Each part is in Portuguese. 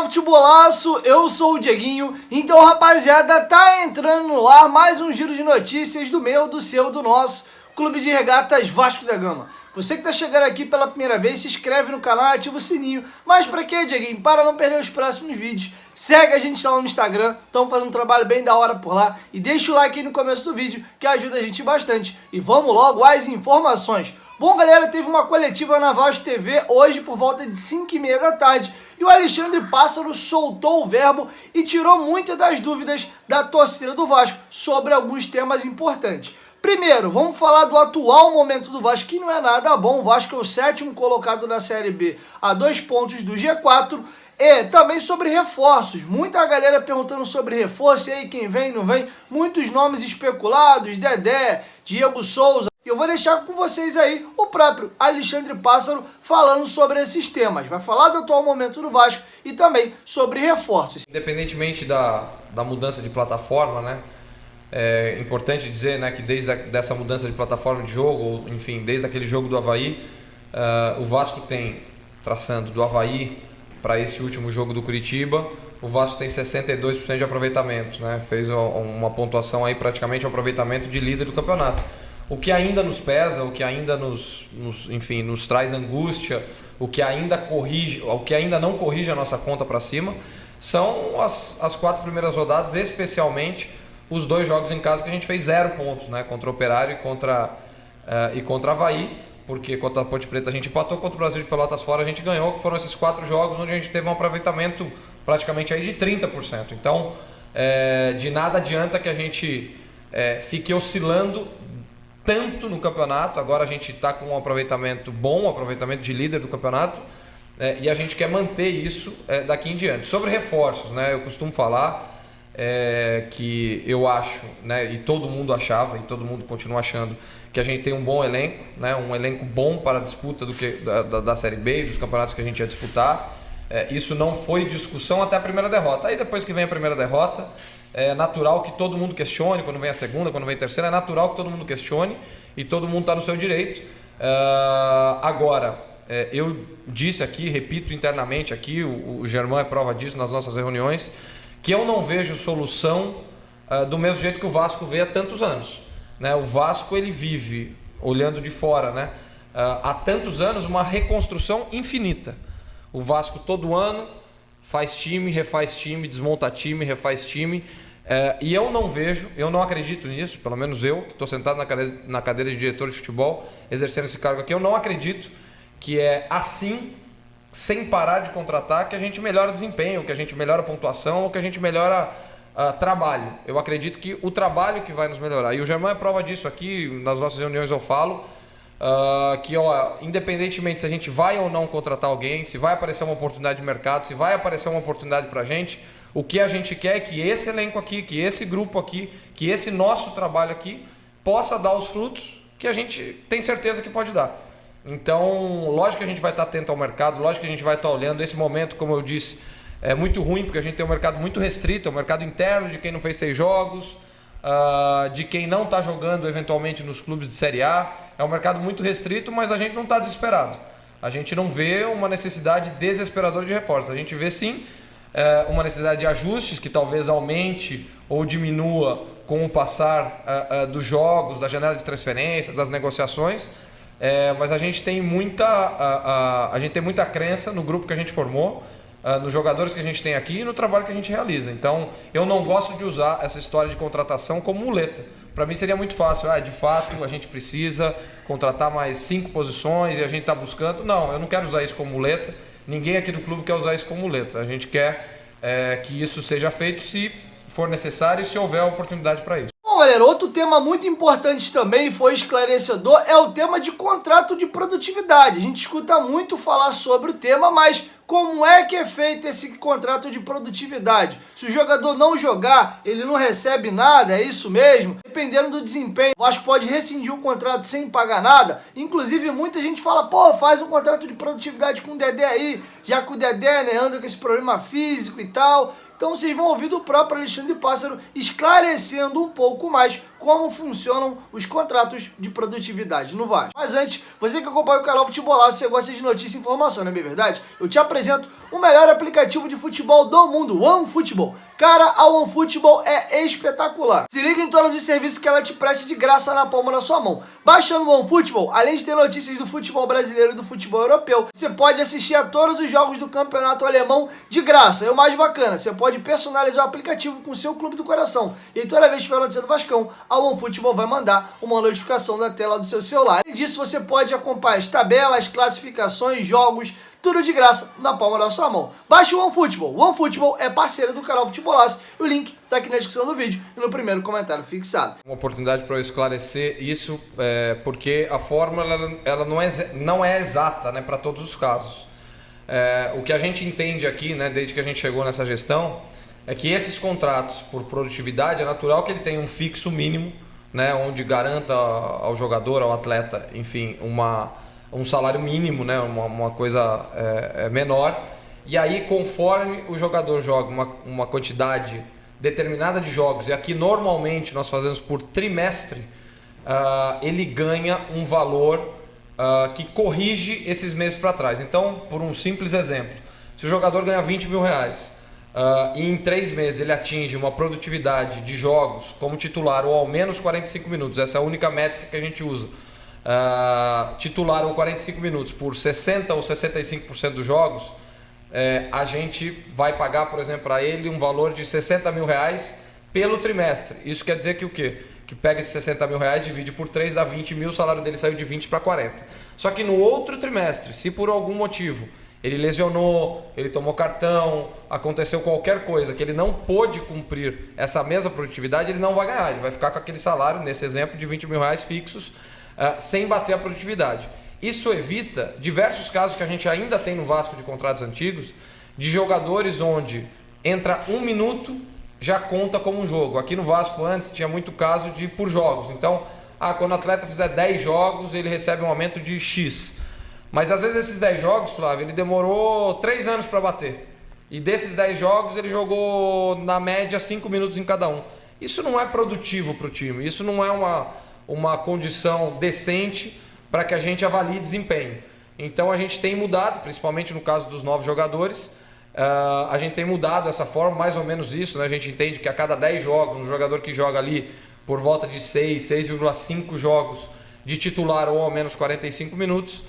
Futebolaço, eu sou o Dieguinho. Então, rapaziada, tá entrando no ar mais um giro de notícias do meu, do seu, do nosso Clube de Regatas Vasco da Gama. Você que tá chegando aqui pela primeira vez, se inscreve no canal e ativa o sininho. Mas pra quê, Dieguinho? Para não perder os próximos vídeos, segue a gente lá no Instagram, estamos fazendo um trabalho bem da hora por lá. E deixa o like aí no começo do vídeo, que ajuda a gente bastante. E vamos logo às informações. Bom, galera, teve uma coletiva na Vasco TV hoje por volta de 5h30 da tarde e o Alexandre Pássaro soltou o verbo e tirou muitas das dúvidas da torcida do Vasco sobre alguns temas importantes. Primeiro, vamos falar do atual momento do Vasco, que não é nada bom. O Vasco é o 7º colocado da Série B, a 2 pontos do G4. E também sobre reforços, muita galera perguntando sobre reforço, e aí quem vem, não vem, muitos nomes especulados, Dedé, Diego Souza. E eu vou deixar com vocês aí o próprio Alexandre Pássaro falando sobre esses temas. Vai falar do atual momento do Vasco e também sobre reforços. Independentemente da mudança de plataforma, né? É importante dizer, né, que desde dessa mudança de plataforma de jogo, ou, enfim, desde aquele jogo do Avaí, o Vasco tem, traçando do Avaí para este último jogo do Curitiba, o Vasco tem 62% de aproveitamento, né? Fez uma pontuação aí praticamente um aproveitamento de líder do campeonato. O que ainda nos pesa, o que ainda enfim, nos traz angústia, o que ainda não corrige a nossa conta para cima, são as 4 primeiras rodadas, especialmente os 2 jogos em casa que a gente fez 0 pontos, né? Contra o Operário e contra Avaí, porque contra a Ponte Preta a gente empatou, contra o Brasil de Pelotas fora a gente ganhou, que foram esses 4 jogos onde a gente teve um aproveitamento praticamente aí de 30%. Então, de nada adianta que a gente fique oscilando tanto no campeonato. Agora a gente está com um aproveitamento bom, um aproveitamento de líder do campeonato, e a gente quer manter isso daqui em diante. Sobre reforços, né, eu costumo falar que eu acho, né, e todo mundo achava, e todo mundo continua achando, que a gente tem um bom elenco, né, um elenco bom para a disputa da Série B e dos campeonatos que a gente ia disputar. Isso não foi discussão até a primeira derrota. Aí depois que vem a primeira derrota, é natural que todo mundo questione, quando vem a segunda, quando vem a terceira, é natural que todo mundo questione e todo mundo está no seu direito. Agora, eu disse aqui, repito internamente aqui, o Germán é prova disso nas nossas reuniões, que eu não vejo solução do mesmo jeito que o Vasco vê há tantos anos, né? O Vasco, ele vive, olhando de fora, né, há tantos anos, uma reconstrução infinita. O Vasco todo ano faz time, refaz time, desmonta time, refaz time, e eu não acredito nisso, pelo menos eu, que estou sentado na cadeira de diretor de futebol, exercendo esse cargo aqui, eu não acredito que é assim, sem parar de contratar, que a gente melhora desempenho, que a gente melhora a pontuação, ou que a gente melhora trabalho. Eu acredito que o trabalho que vai nos melhorar. E o Germán é prova disso aqui, nas nossas reuniões eu falo, que independentemente se a gente vai ou não contratar alguém, se vai aparecer uma oportunidade de mercado, se vai aparecer uma oportunidade para a gente, o que a gente quer é que esse elenco aqui, que esse grupo aqui, que esse nosso trabalho aqui possa dar os frutos que a gente tem certeza que pode dar. Então, lógico que a gente vai estar atento ao mercado, lógico que a gente vai estar olhando. Esse momento, como eu disse, é muito ruim, porque a gente tem um mercado muito restrito, é um mercado interno de quem não fez 6 jogos, de quem não está jogando eventualmente nos clubes de Série A. É um mercado muito restrito, mas a gente não está desesperado. A gente não vê uma necessidade desesperadora de reforços. A gente vê sim uma necessidade de ajustes que talvez aumente ou diminua com o passar dos jogos, da janela de transferência, das negociações. Mas a gente tem muita crença no grupo que a gente formou, nos jogadores que a gente tem aqui e no trabalho que a gente realiza. Então, eu não gosto de usar essa história de contratação como muleta. Para mim seria muito fácil, de fato, a gente precisa contratar mais 5 posições e a gente está buscando. Não, eu não quero usar isso como muleta. Ninguém aqui do clube quer usar isso como muleta. A gente quer que isso seja feito se for necessário e se houver oportunidade para isso. Bom, galera, outro tema muito importante também, foi esclarecedor, é o tema de contrato de produtividade. A gente escuta muito falar sobre o tema, mas como é que é feito esse contrato de produtividade? Se o jogador não jogar, ele não recebe nada, é isso mesmo? Dependendo do desempenho, o Vasco pode rescindir o contrato sem pagar nada. Inclusive, muita gente fala, pô, faz um contrato de produtividade com o Dedé aí, já que o Dedé, né, anda com esse problema físico e tal. Então vocês vão ouvir do próprio Alexandre Pássaro esclarecendo um pouco mais como funcionam os contratos de produtividade no Vasco. Mas antes, você que acompanha o canal Futebolaço, você gosta de notícia e informação, não é bem verdade? Eu te apresento apresento o melhor aplicativo de futebol do mundo, OneFootball. Cara, a OneFootball é espetacular. Se liga em todos os serviços que ela te presta de graça na palma da sua mão. Baixando o OneFootball, além de ter notícias do futebol brasileiro e do futebol europeu, você pode assistir a todos os jogos do campeonato alemão de graça. E o mais bacana, você pode personalizar o aplicativo com o seu clube do coração. E toda vez que tiver notícia do Vascão, a OneFootball vai mandar uma notificação na tela do seu celular. Além disso, você pode acompanhar as tabelas, classificações, jogos, tudo de graça na palma da sua mão. Baixe o OneFootball. O OneFootball é parceiro do canal Futebolaço. O link está aqui na descrição do vídeo e no primeiro comentário fixado. Uma oportunidade para eu esclarecer isso, porque a fórmula ela não é exata, né, para todos os casos. O que a gente entende aqui, né, desde que a gente chegou nessa gestão, é que esses contratos por produtividade é natural que ele tenha um fixo mínimo, né, onde garanta ao jogador, ao atleta, enfim, um salário mínimo, né, uma coisa menor. E aí, conforme o jogador joga uma quantidade determinada de jogos, e aqui normalmente nós fazemos por trimestre, ele ganha um valor que corrige esses meses para trás. Então, por um simples exemplo, se o jogador ganha 20 mil reais e em 3 meses ele atinge uma produtividade de jogos como titular ou ao menos 45 minutos, essa é a única métrica que a gente usa, titular ou 45 minutos por 60 ou 65% dos jogos, a gente vai pagar, por exemplo, para ele um valor de 60 mil reais pelo trimestre. Isso quer dizer que o quê? Que pega esses 60 mil reais, divide por 3, dá 20 mil, o salário dele saiu de 20 para 40. Só que no outro trimestre, se por algum motivo ele lesionou, ele tomou cartão, aconteceu qualquer coisa que ele não pôde cumprir essa mesma produtividade, ele não vai ganhar, ele vai ficar com aquele salário, nesse exemplo, de 20 mil reais fixos, sem bater a produtividade. Isso evita diversos casos que a gente ainda tem no Vasco de contratos antigos, de jogadores onde entra 1 minuto, já conta como um jogo. Aqui no Vasco antes tinha muito caso de por jogos. Então, quando o atleta fizer 10 jogos, ele recebe um aumento de X. Mas às vezes esses 10 jogos, Flávio, ele demorou 3 anos para bater. E desses 10 jogos ele jogou na média 5 minutos em cada um. Isso não é produtivo para o time. Isso não é uma condição decente para que a gente avalie desempenho. Então a gente tem mudado, principalmente no caso dos novos jogadores, a gente tem mudado essa forma, mais ou menos isso, né? A gente entende que a cada 10 jogos, um jogador que joga ali por volta de 6,5 jogos de titular ou ao menos 45 minutos,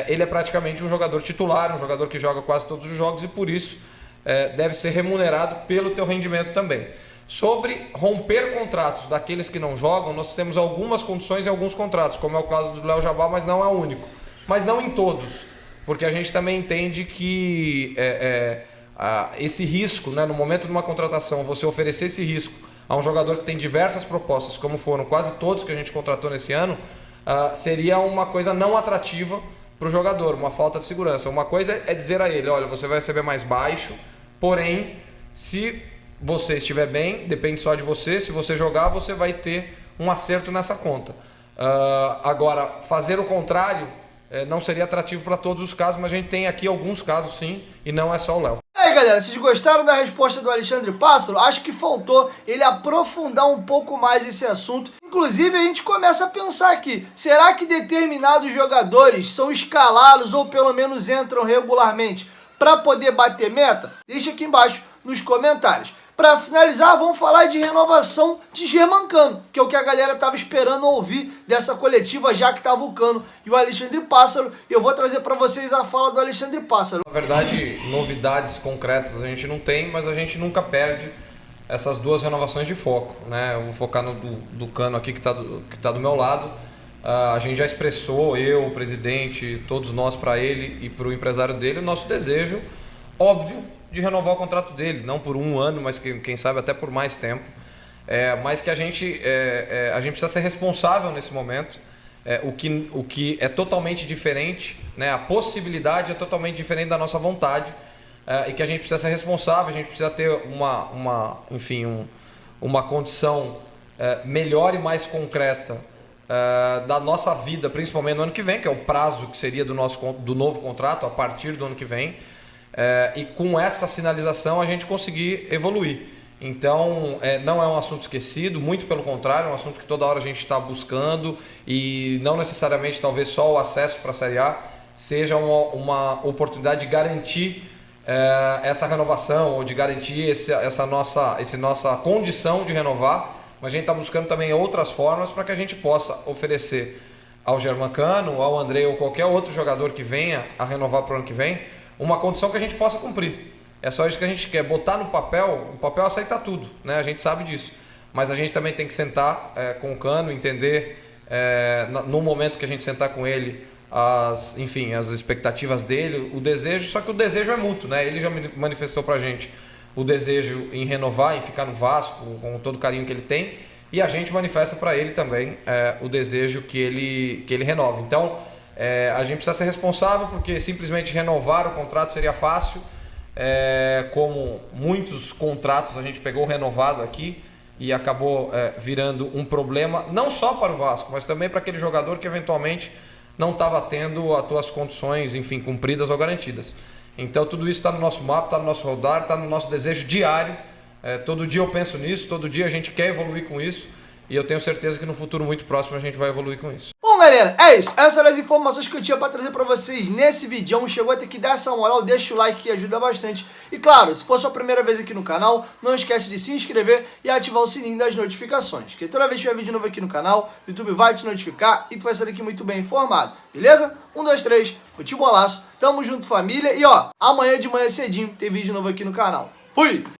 ele é praticamente um jogador titular, um jogador que joga quase todos os jogos e por isso deve ser remunerado pelo teu rendimento também. Sobre romper contratos daqueles que não jogam, nós temos algumas condições em alguns contratos, como é o caso do Léo Jabá, mas não é o único. Mas não em todos, porque a gente também entende que esse risco, né, no momento de uma contratação, você oferecer esse risco a um jogador que tem diversas propostas, como foram quase todos que a gente contratou nesse ano, seria uma coisa não atrativa para o jogador, uma falta de segurança. Uma coisa é dizer a ele, olha, você vai receber mais baixo, porém, se você estiver bem, depende só de você, se você jogar, você vai ter um acerto nessa conta. Agora, fazer o contrário não seria atrativo para todos os casos, mas a gente tem aqui alguns casos sim, e não é só o Léo. E aí galera, vocês gostaram da resposta do Alexandre Pássaro? Acho que faltou ele aprofundar um pouco mais esse assunto. Inclusive a gente começa a pensar aqui, será que determinados jogadores são escalados ou pelo menos entram regularmente para poder bater meta? Deixa aqui embaixo nos comentários. Para finalizar, vamos falar de renovação de Germancano, que é o que a galera estava esperando ouvir dessa coletiva, já que estava o Cano e o Alexandre Pássaro. E eu vou trazer para vocês a fala do Alexandre Pássaro. Na verdade, novidades concretas a gente não tem, mas a gente nunca perde essas duas renovações de foco, né? Eu vou focar no do Cano aqui, que tá do meu lado. A gente já expressou, eu, o presidente, todos nós, para ele e para o empresário dele, o nosso desejo, óbvio, de renovar o contrato dele, não por 1 ano, mas quem sabe até por mais tempo, mas que a gente precisa ser responsável nesse momento, o que é totalmente diferente, né? A possibilidade é totalmente diferente da nossa vontade, e que a gente precisa ser responsável, a gente precisa ter uma condição melhor e mais concreta da nossa vida, principalmente no ano que vem, que é o prazo que seria do novo contrato, a partir do ano que vem, e com essa sinalização a gente conseguir evoluir. Então não é um assunto esquecido, muito pelo contrário, é um assunto que toda hora a gente está buscando, e não necessariamente talvez só o acesso para a Série A seja uma oportunidade de garantir essa renovação ou de garantir essa nossa condição de renovar, mas a gente está buscando também outras formas para que a gente possa oferecer ao Germancano, ao André ou qualquer outro jogador que venha a renovar para o ano que vem, uma condição que a gente possa cumprir. É só isso que a gente quer, botar no papel, o papel aceita tudo, né? A gente sabe disso, mas a gente também tem que sentar com o Cano, entender no momento que a gente sentar com ele, as expectativas dele, o desejo, só que o desejo é mútuo, né? Ele já manifestou pra gente o desejo em renovar, em ficar no Vasco, com todo o carinho que ele tem, e a gente manifesta para ele também o desejo que ele renove. Então, a gente precisa ser responsável, porque simplesmente renovar o contrato seria fácil, como muitos contratos a gente pegou renovado aqui, e acabou virando um problema, não só para o Vasco, mas também para aquele jogador que eventualmente não estava tendo as suas condições, enfim, cumpridas ou garantidas. Então tudo isso está no nosso mapa, está no nosso radar, está no nosso desejo diário. Todo dia eu penso nisso, todo dia a gente quer evoluir com isso, e eu tenho certeza que no futuro muito próximo a gente vai evoluir com isso. Bom, galera, é isso. Essas eram as informações que eu tinha para trazer para vocês nesse vídeo. Chegou a ter que dar essa moral, deixa o like que ajuda bastante. E claro, se for sua primeira vez aqui no canal, não esquece de se inscrever e ativar o sininho das notificações, que toda vez que tiver vídeo novo aqui no canal, o YouTube vai te notificar e tu vai sair aqui muito bem informado, beleza? 1, 2, 3, futebolaço, tamo junto, família. E ó, amanhã de manhã cedinho tem vídeo novo aqui no canal. Fui!